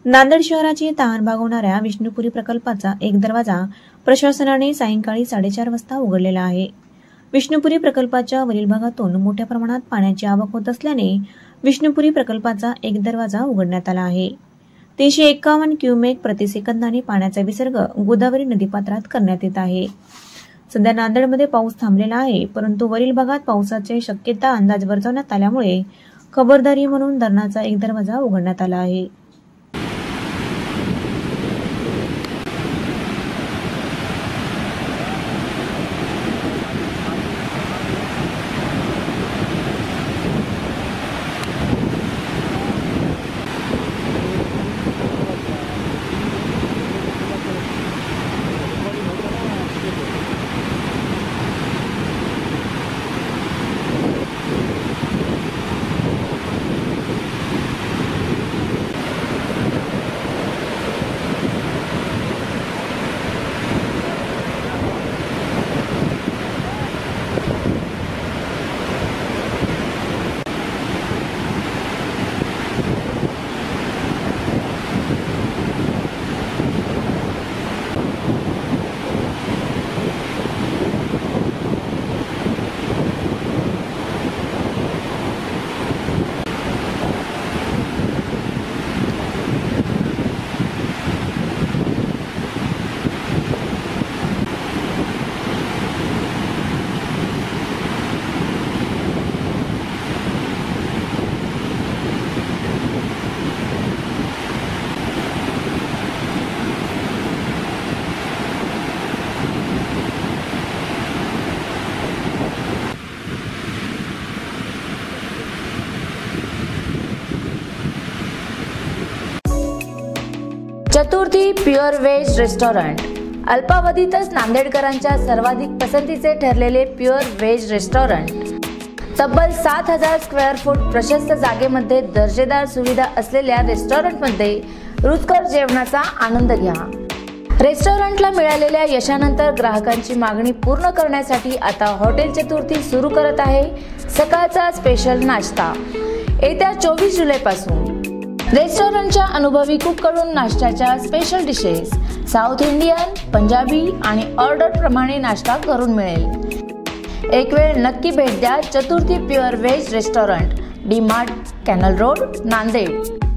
नांदेड शहराची तहान भागवणाऱ्या विष्णुपुरी प्रकल्पाचा एक दरवाजा प्रशासनाने सायंकाळी 4:30 वाजता उघडलेला आहे। विष्णुपुरी प्रकल्पाच्या वरील भागातून मोठ्या प्रमाणात पाण्याची आवक होत असल्याने विष्णुपुरी प्रकल्पाचा एक दरवाजा उघडण्यात आला आहे। 351 क्यूमेक प्रति सेकंदाने पाण्याचा विसर्ग गोदावरी नदीपात्रात करण्यात येत आहे। सध्या नांदेडमध्ये पाऊस थांबलेला आहे, परंतु वरील भागात पावसाची शक्यता अंदाज वर्तवण्यात आल्यामुळे खबरदारी म्हणून धरणाचा एक दरवाजा उघडण्यात आला आहे। चतुर्थी प्युअर व्हेज रेस्टॉरंट अल्पावधीतच नांदेडकरांच्या सर्वाधिक पसंतीचे ठरलेले प्युअर व्हेज रेस्टॉरंट तब्बल 7000 स्क्वेअर फूट प्रशस्त जागेमध्ये दर्जेदार सुविधा असलेल्या रेस्टॉरंटमध्ये रुचकर जेवणाचा आनंद घ्या। रेस्टॉरंटला मिळालेल्या यशानंतर ग्राहकांची मागणी पूर्ण करण्यासाठी आता हॉटेल चतुर्थी सुरू करत आहे सकाळचा स्पेशल नाश्ता। येत्या 24 जुलैपासून रेस्टॉरंटच्या अनुभवी कुककडून नाश्त्याच्या special dishes south Indian, Punjabi आणि ऑर्डर प्रमाणे नाश्ता करून मिळेल। एक वेळ नक्की भेट द्या Chaturthi pure veg restaurant, D Mart, canal road, Nanded.